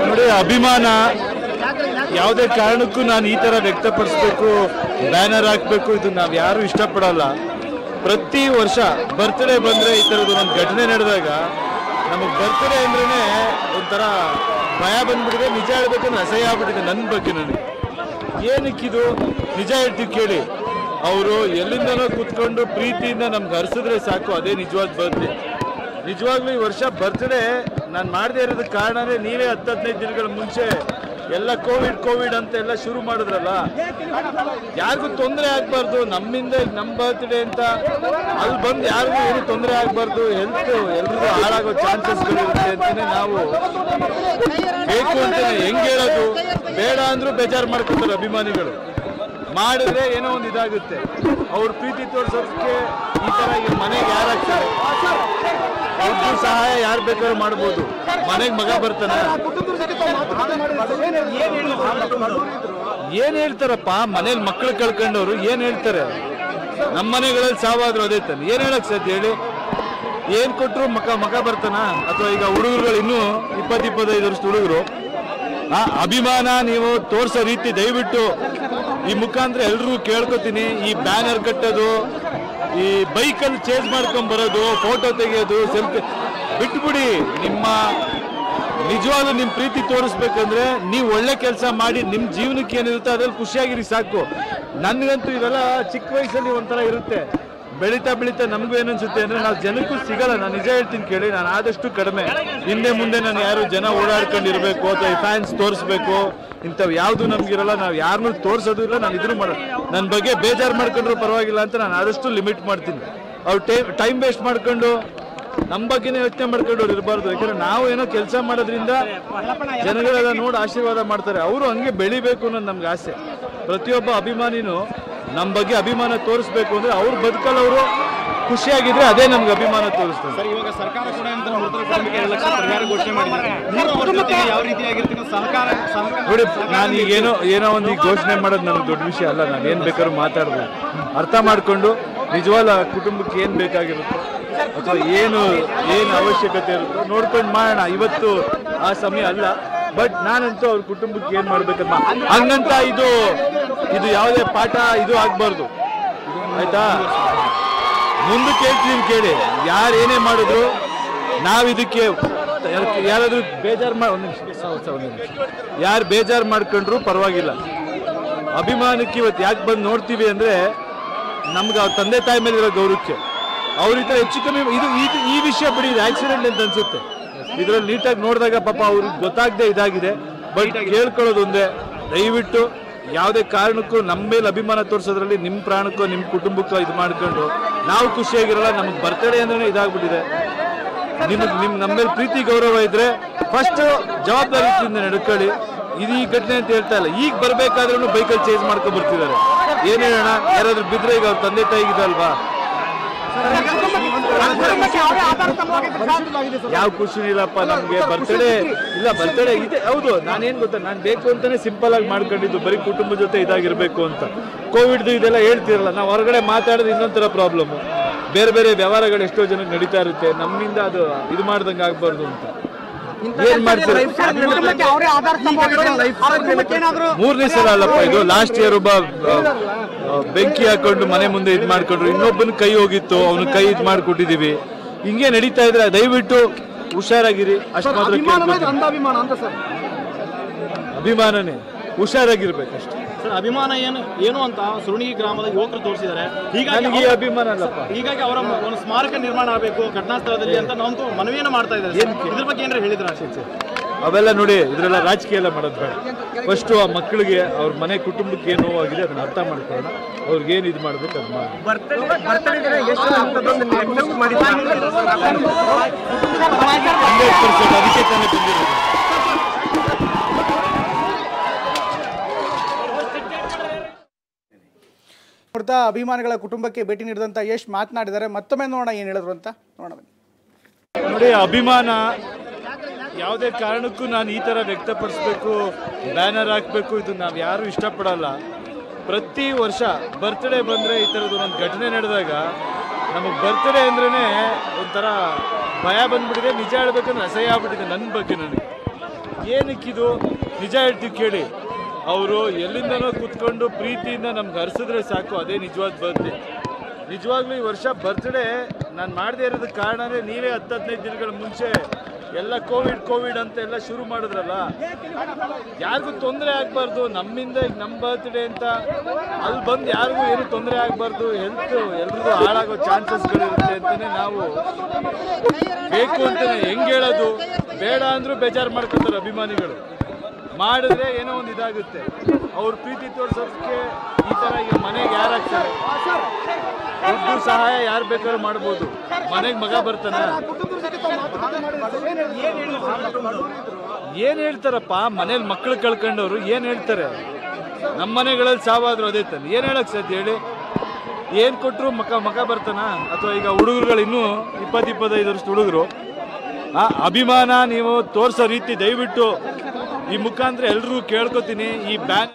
ನೋಡಿ, ಅಭಿಮಾನ ಯಾವುದೇ ಕಾರಣಕ್ಕೂ ನಾನು ಈ ತರ ವ್ಯಕ್ತಪಡಿಸಬೇಕು, ಬ್ಯಾನರ್ ಹಾಕ್ಬೇಕು, ಇದು ನಾವು ಯಾರು ಇಷ್ಟಪಡಲ್ಲ. ಪ್ರತಿ ವರ್ಷ ಬರ್ತ್ಡೇ ಬಂದ್ರೆ ಈ ತರದ್ದು ಒಂದು ಘಟನೆ ನಡೆದಾಗ ನಮಗೆ ಬರ್ತ್ಡೇ ಅಂದ್ರೇನೆ ಒಂಥರ ಭಯ ಬಂದ್ಬಿಟ್ಟಿದೆ. ನಿಜ ಹೇಳ್ಬೇಕಂದ್ರೆ ಅಸಹ್ಯ ಆಗ್ಬಿಟ್ಟಿದೆ ನನ್ನ ಬಗ್ಗೆ. ನನಗೆ ಏನಕ್ಕಿದು ನಿಜ ಹೇಳ್ತೀವಿ ಕೇಳಿ. ಅವರು ಎಲ್ಲಿಂದನೋ ಕೂತ್ಕೊಂಡು ಪ್ರೀತಿಯಿಂದ ನಮ್ಗೆ ಹರಿಸಿದ್ರೆ ಸಾಕು, ಅದೇ ನಿಜವಾದ ಬರ್ತ್ಡೇ. ನಿಜವಾಗ್ಲೂ ಈ ವರ್ಷ ಬರ್ತ್ಡೇ ನಾನು ಮಾಡದೇ ಇರೋದಕ್ಕೆ ಕಾರಣನೇ ನೀವೇ 10-15 ದಿನಗಳ ಮುಂಚೆ ಎಲ್ಲ ಕೋವಿಡ್ ಅಂತ ಎಲ್ಲ ಶುರು ಮಾಡಿದ್ರಲ್ಲ. ಯಾರಿಗೂ ತೊಂದರೆ ಆಗ್ಬಾರ್ದು, ನಮ್ಮಿಂದ ನಮ್ಮ ಬರ್ತ್ಡೇ ಅಂತ ಅಲ್ಲಿ ಬಂದು ಯಾರಿಗೂ ಏನು ತೊಂದರೆ ಆಗ್ಬಾರ್ದು, ಎಲ್ರಿಗೂ ಹಾಳಾಗೋ ಚಾನ್ಸಸ್ಗಳಿರುತ್ತೆ ಅಂತಾನೆ ನಾವು ಬೇಕು ಅಂತಾನೆ ಹೆಂಗೆ ಹೇಳೋದು. ಬೇಡ ಅಂದ್ರೂ ಬೇಜಾರು ಮಾಡ್ಕೊತಾರೆ ಅಭಿಮಾನಿಗಳು. ಮಾಡಿದ್ರೆ ಏನೋ ಒಂದು ಇದಾಗುತ್ತೆ. ಅವ್ರ ಪ್ರೀತಿ ತೋರ್ಸೋದಕ್ಕೆ ಈ ತರ ಮನೆಗೆ ಯಾರಾಗ್ತಾರೆ, ಅವ್ರಿಗೂ ಸಹಾಯ ಯಾರು ಬೇಕಾದ್ರೂ ಮಾಡ್ಬೋದು. ಮನೆಗೆ ಮಗ ಬರ್ತಾನೆ, ಏನ್ ಹೇಳ್ತಾರಪ್ಪ ಮನೇಲಿ ಮಕ್ಳು ಕಳ್ಕೊಂಡವ್ರು ಏನ್ ಹೇಳ್ತಾರೆ. ನಮ್ಮ ಮನೆಗಳಲ್ಲಿ ಸಾವಾದ್ರು ಅದೇ ತಾನೆ, ಏನ್ ಹೇಳಕ್ ಸಾಧ್ಯ ಹೇಳಿ. ಏನ್ ಕೊಟ್ರು ಮಗ ಬರ್ತಾನ. ಅಥವಾ ಈಗ ಹುಡುಗರುಗಳು ಇನ್ನೂ 20-25 ವರ್ಷದ ಹುಡುಗರು, ಅಭಿಮಾನ ನೀವು ತೋರ್ಸೋ ರೀತಿ ದಯವಿಟ್ಟು ಈ ಮುಖಾಂತರ ಎಲ್ರಿಗೂ ಕೇಳ್ಕೊತೀನಿ. ಈ ಬ್ಯಾನರ್ ಕಟ್ಟೋದು, ಈ ಬೈಕಲ್ಲಿ ಚೇಂಜ್ ಮಾಡ್ಕೊಂಡ್ ಬರೋದು, ಫೋಟೋ ತೆಗೆಯೋದು, ಸೆಲ್ಫಿ ಬಿಟ್ಬಿಡಿ. ನಿಜವಾಗ್ಲೂ ನಿಮ್ಮ ಪ್ರೀತಿ ತೋರಿಸ್ಬೇಕಂದ್ರೆ ನೀವು ಒಳ್ಳೆ ಕೆಲಸ ಮಾಡಿ ನಿಮ್ಮ ಜೀವನಕ್ಕೆ ಏನಿರುತ್ತೆ ಅದ್ರಲ್ಲಿ ಖುಷಿಯಾಗಿರಿ ಸಾಕು. ನನಗಂತೂ ಇವೆಲ್ಲ ಚಿಕ್ಕ ವಯಸ್ಸಲ್ಲಿ ಒಂಥರ ಇರುತ್ತೆ. ಬೆಳೀತಾ ನಮಗೂ ಏನನ್ಸುತ್ತೆ ಅಂದ್ರೆ ನಾವು ಜನಕ್ಕೂ ಸಿಗಲ್ಲ. ನಾನು ನಿಜ ಹೇಳ್ತೀನಿ ಕೇಳಿ, ನಾನು ಆದಷ್ಟು ಕಡಿಮೆ ಹಿಂದೆ ಮುಂದೆ ನಾನು ಯಾರು ಜನ ಓಡಾಡ್ಕೊಂಡಿರ್ಬೇಕು ಅಥವಾ ಈ ಫ್ಯಾನ್ಸ್ ತೋರಿಸ್ಬೇಕು ಇಂಥವು ಯಾವುದು ನಮ್ಗಿರಲ್ಲ. ನಾವು ಯಾರನ್ನೂ ತೋರಿಸೋದು ಇಲ್ಲ, ನಾನು ಇದ್ರೂ ಮಾಡೋದು. ನನ್ನ ಬಗ್ಗೆ ಬೇಜಾರು ಮಾಡ್ಕೊಂಡ್ರು ಪರವಾಗಿಲ್ಲ ಅಂತ ನಾನು ಆದಷ್ಟು ಲಿಮಿಟ್ ಮಾಡ್ತೀನಿ. ಅವ್ರು ಟೈಮ್ ವೇಸ್ಟ್ ಮಾಡ್ಕೊಂಡು ನಮ್ಮ ಬಗ್ಗೆನೇ ಯೋಚನೆ ಮಾಡ್ಕೊಂಡು ಅವ್ರು ಇರಬಾರ್ದು. ಯಾಕಂದ್ರೆ ನಾವು ಏನೋ ಕೆಲಸ ಮಾಡೋದ್ರಿಂದ ಜನಗಳೆಲ್ಲ ನೋಡಿ ಆಶೀರ್ವಾದ ಮಾಡ್ತಾರೆ. ಅವರು ಹಂಗೆ ಬೆಳಿಬೇಕು ಅನ್ನೋದು ನಮ್ಗೆ ಆಸೆ. ಪ್ರತಿಯೊಬ್ಬ ಅಭಿಮಾನಿನೂ ನಮ್ಮ ಬಗ್ಗೆ ಅಭಿಮಾನ ತೋರಿಸ್ಬೇಕು ಅಂದ್ರೆ ಅವ್ರ ಬದುಕಲ್ಲಿ ಅವರು ಖುಷಿಯಾಗಿದ್ರೆ ಅದೇ ನಮ್ಗೆ ಅಭಿಮಾನ ತೋರಿಸ್ತಾರೆ. ಸರ್, ಇವಾಗ ಸರ್ಕಾರ ಕೂಡ ನೋಡಿ, ನಾನು ಈಗ ಏನೋ ಒಂದು ಘೋಷಣೆ ಮಾಡೋದು ನನಗೆ ದೊಡ್ಡ ವಿಷಯ ಅಲ್ಲ. ನಾನು ಏನ್ ಬೇಕಾದ್ರೂ ಮಾತಾಡ್ಬೋದು. ಅರ್ಥ ಮಾಡ್ಕೊಂಡು ನಿಜವಾದ ಕುಟುಂಬಕ್ಕೆ ಏನ್ ಬೇಕಾಗಿರುತ್ತೋ ಅಥವಾ ಏನು ಅವಶ್ಯಕತೆ ಇರುತ್ತೋ ನೋಡ್ಕೊಂಡು ಮಾಡೋಣ. ಇವತ್ತು ಆ ಸಮಯ ಅಲ್ಲ. ಬಟ್ ನಾನಂತೂ ಅವ್ರ ಕುಟುಂಬಕ್ಕೆ ಏನ್ ಮಾಡ್ಬೇಕಮ್ಮ ಹಂಗಂತ ಇದು ಯಾವುದೇ ಪಾಠ ಇದು ಆಗ್ಬಾರ್ದು, ಆಯ್ತಾ. ಮುಂದಕ್ಕೆ ಹೇಳ್ತೀನಿ ಕೇಳಿ, ಯಾರು ಏನೇ ಮಾಡಿದ್ರು ನಾವು ಇದಕ್ಕೆ ಯಾರಾದ್ರೂ ಬೇಜಾರು ಯಾರು ಬೇಜಾರು ಮಾಡ್ಕೊಂಡ್ರು ಪರವಾಗಿಲ್ಲ. ಅಭಿಮಾನಕ್ಕೆ ಇವತ್ತು ಯಾಕೆ ಬಂದು ನೋಡ್ತೀವಿ ಅಂದ್ರೆ ನಮ್ಗೆ ಅವ್ರ ತಂದೆ ತಾಯಿ ಮೇಲೆ ಇರೋ ಗೌರವಕ್ಕೆ. ಅವ್ರ ಈ ಥರ ಹೆಚ್ಚು ಕಮ್ಮಿ ಈ ವಿಷಯ ಬಿಡಿ, ಇದು ಆಕ್ಸಿಡೆಂಟ್ ಅಂತ ಅನ್ಸುತ್ತೆ. ಇದ್ರಲ್ಲಿ ನೀಟಾಗಿ ನೋಡಿದಾಗ ಪಾಪ ಅವ್ರಿಗೆ ಗೊತ್ತಾಗದೆ ಇದಾಗಿದೆ. ಬಟ್ ಕೇಳ್ಕೊಳ್ಳೋದು ಒಂದೇ, ದಯವಿಟ್ಟು ಯಾವುದೇ ಕಾರಣಕ್ಕೂ ನಮ್ಮ ಮೇಲೆ ಅಭಿಮಾನ ತೋರಿಸೋದ್ರಲ್ಲಿ ನಿಮ್ಮ ಪ್ರಾಣಕ್ಕೋ ನಿಮ್ಮ ಕುಟುಂಬಕ್ಕೋ ಇದು ಮಾಡ್ಕೊಂಡು ನಾವು ಖುಷಿಯಾಗಿರಲ್ಲ. ನಮಗೆ ಬರ್ತಡೇ ಅಂದ್ರೆ ಇದಾಗ್ಬಿಟ್ಟಿದೆ. ನಮ್ಮ ಮೇಲೆ ಪ್ರೀತಿ ಗೌರವ ಇದ್ರೆ ಫಸ್ಟ್ ಜವಾಬ್ದಾರಿಯಿಂದ ನಡ್ಕೊಳ್ಳಿ. ಇದು ಈ ಘಟನೆ ಅಂತ ಹೇಳ್ತಾ ಇಲ್ಲ. ಈಗ ಬರ್ಬೇಕಾದ್ರೂ ಬೈಕಲ್ಲಿ ಚೇಂಜ್ ಮಾಡ್ಕೊಂಡ್ ಬರ್ತಿದ್ದಾರೆ. ಏನ್ ಹೇಳೋಣ, ಯಾರಾದ್ರೂ ಬಿದ್ರೆ ಈಗ ಅವ್ರ ತಂದೆ ತಾಯಿಗಿದಲ್ವಾ, ಯಾವ ಖುಷಿನೂ ಇಲ್ಲಪ್ಪ ನಮ್ಗೆ. ಬರ್ತಡೇ ಇದೆ, ಹೌದು. ನಾನೇನ್ ಗೊತ್ತಾ, ನಾನು ಬೇಕು ಅಂತಾನೆ ಸಿಂಪಲ್ ಆಗಿ ಮಾಡ್ಕೊಂಡಿದ್ದು, ಬರೀ ಕುಟುಂಬದ ಜೊತೆ ಇದಾಗಿರ್ಬೇಕು ಅಂತ. ಕೋವಿಡ್ ಇದೆಲ್ಲ ಹೇಳ್ತಿರಲ್ಲ, ನಾವು ಹೊರಗಡೆ ಮಾತಾಡೋದು ಇನ್ನೊಂಥರ ಪ್ರಾಬ್ಲಮ್. ಬೇರೆ ವ್ಯವಹಾರಗಳು ಎಷ್ಟೋ ಜನಕ್ಕೆ ನಡೀತಾ ಇರುತ್ತೆ. ನಮ್ಮಿಂದ ಅದು ಇದು ಮಾಡ್ದಂಗೆ ಆಗ್ಬಾರ್ದು ಅಂತ ಏನ್ ಮಾಡ್ತಾರೆ. 3ನೇ ಸಲ ಅಲ್ಲಪ್ಪ ಇದು. ಲಾಸ್ಟ್ ಇಯರ್ ಒಬ್ಬ ಬೆಂಕಿ ಹಾಕೊಂಡು ಮನೆ ಮುಂದೆ ಇದು ಮಾಡ್ಕೊಂಡ್ರು, ಇನ್ನೊಬ್ಬನ ಕೈ ಹೋಗಿತ್ತು, ಅವನು ಕೈ ಇದು ಮಾಡ್ಕೊಟ್ಟಿದೀವಿ. ಹಿಂಗೆ ನಡೀತಾ ಇದ್ರೆ ದಯವಿಟ್ಟು ಹುಷಾರಾಗಿರಿ. ಅಷ್ಟು ಮಾತ್ರ ಅಭಿಮಾನನೇ, ಹುಷಾರಾಗಿರ್ಬೇಕಷ್ಟೇ. ಅಭಿಮಾನ ಏನು ಅಂತ ಸುರುಣಿಗಿ ಗ್ರಾಮದ ಯುವಕರು ತೋರಿಸಿದ್ದಾರೆ. ಹೀಗಾಗಿ ಅಭಿಮಾನ ಅಲ್ಲಪ್ಪ, ಹೀಗಾಗಿ ಅವರ ಒಂದು ಸ್ಮಾರಕ ನಿರ್ಮಾಣ ಆಗಬೇಕು ಘಟನಾ ಸ್ಥಳದಲ್ಲಿ ಅಂತ ನಾವು ಮನವಿಯನ್ನು ಮಾಡ್ತಾ ಇದ್ದಾರೆ. ಇದ್ರ ಬಗ್ಗೆ ಏನಾರ ಹೇಳಿದ್ರ? ಅವೆಲ್ಲ ನೋಡಿ, ಇದ್ರೆಲ್ಲ ರಾಜಕೀಯ ಎಲ್ಲ ಮಾಡೋದು ಬೇಡ. ಫಸ್ಟು ಆ ಮಕ್ಕಳಿಗೆ ಅವ್ರ ಮನೆ ಕುಟುಂಬಕ್ಕೆ ಏನು ನೋವಾಗಿದೆ ಅದನ್ನ ಅರ್ಥ ಮಾಡ್ಕೊಳ್ಳೋಣ. ಅವ್ರಿಗೇನು ಇದು ಮಾಡ್ಬೇಕು ಅದು ಮಾಡಿ. 100% ಅದಕ್ಕೆ ತಾನೇ ಬಂದಿರೋದು. ಅಭಿಮಾನಿಗಳ ಕುಟುಂಬಕ್ಕೆ ಭೇಟಿ ನೀಡಿದಂತ ಯಶ್ ಮಾತನಾಡಿದ್ದಾರೆ. ಮತ್ತೊಮ್ಮೆ ನೋಡೋಣ ಏನು ಹೇಳಿದ್ರು ಅಂತ ನೋಡೋಣ. ನೋಡಿ, ಅಭಿಮಾನ ಯಾವುದೇ ಕಾರಣಕ್ಕೂ ನಾನು ಈ ಥರ ವ್ಯಕ್ತಪಡಿಸ್ಬೇಕು, ಬ್ಯಾನರ್ ಹಾಕಬೇಕು, ಇದು ನಾವು ಯಾರು ಇಷ್ಟಪಡಲ್ಲ. ಪ್ರತಿ ವರ್ಷ ಬರ್ತ್ಡೇ ಬಂದರೆ ಈ ಥರದ್ದು ಒಂದು ಘಟನೆ ನಡೆದಾಗ ನಮಗೆ ಬರ್ತ್ಡೇ ಅಂದ್ರೇ ಒಂಥರ ಭಯ ಬಂದ್ಬಿಟ್ಟಿದೆ. ನಿಜ ಹೇಳ್ಬೇಕಂದ್ರೆ ಅಸಹ್ಯ ಆಗ್ಬಿಟ್ಟಿದೆ ನನ್ನ ಬಗ್ಗೆ. ನನಗೆ ಏನಕ್ಕಿದು ನಿಜ ಹೇಳ್ತೀವಿ ಕೇಳಿ. ಅವರು ಎಲ್ಲಿಂದನೋ ಕೂತ್ಕೊಂಡು ಪ್ರೀತಿಯಿಂದ ನಮ್ಗೆ ಹರಿಸಿದ್ರೆ ಸಾಕು, ಅದೇ ನಿಜವಾದ ಬರ್ತ್ಡೇ. ನಿಜವಾಗ್ಲೂ ಈ ವರ್ಷ ಬರ್ತ್ಡೇ ನಾನು ಮಾಡದೇ ಇರೋದಕ್ಕೆ ಕಾರಣನೇ ನೀವೇ 10-15 ದಿನಗಳ ಮುಂಚೆ ಎಲ್ಲ ಕೋವಿಡ್ ಅಂತ ಎಲ್ಲ ಶುರು ಮಾಡಿದ್ರಲ್ಲ. ಯಾರಿಗೂ ತೊಂದರೆ ಆಗಬಾರ್ದು, ನಮ್ಮಿಂದ ಈಗ ನಮ್ಮ ಬರ್ತ್ಡೇ ಅಂತ ಅಲ್ಲಿ ಬಂದು ಯಾರಿಗೂ ಏನು ತೊಂದರೆ ಆಗಬಾರ್ದು, ಹೆಲ್ತ್ ಎಲ್ರಿಗೂ ಹಾಳಾಗೋ ಚಾನ್ಸಸ್ಗಳಿರುತ್ತೆ ಅಂತಲೇ ನಾವು ಬೇಕು ಅಂತಲೇ ಹೆಂಗೆ ಹೇಳೋದು. ಬೇಡ ಅಂದರೂ ಬೇಜಾರು ಮಾಡ್ಕೊತಾರೆ ಅಭಿಮಾನಿಗಳು, ಮಾಡಿದ್ರೆ ಏನೋ ಒಂದು ಇದಾಗುತ್ತೆ. ಅವ್ರ ಪ್ರೀತಿ ತೋರ್ಸೋದಕ್ಕೆ ಈ ಥರ ಈಗ ಮನೆಗೆ ಯಾರಾಗ್ತಾರೆ, ದುಡ್ಡು ಸಹಾಯ ಯಾರು ಬೇಕಾದ್ರೂ ಮಾಡ್ಬೋದು. ಮನೆಗೆ ಮಗ ಬರ್ತಾನ, ಏನ್ ಹೇಳ್ತಾರಪ್ಪ ಮನೇಲಿ ಮಕ್ಕಳು ಕಳ್ಕೊಂಡವ್ರು ಏನ್ ಹೇಳ್ತಾರೆ. ನಮ್ಮ ಮನೆಗಳಲ್ಲಿ ಸಾವಾದ್ರು ಅದೇ ತಾನೆ, ಏನ್ ಹೇಳಕ್ ಸಾಧ್ಯ ಹೇಳಿ. ಏನ್ ಕೊಟ್ರು ಮಗ ಬರ್ತಾನ. ಅಥವಾ ಈಗ ಹುಡುಗರುಗಳು ಇನ್ನೂ 20-25 ವರ್ಷದ ಹುಡುಗರು ಅಭಿಮಾನ ನೀವು ತೋರ್ಸೋ ರೀತಿ ದಯವಿಟ್ಟು ಈ ಮುಖಾಂತರ ಎಲ್ರಿಗೂ ಕೇಳ್ಕೊತೀನಿ. ಈ ಬ್ಯಾನ್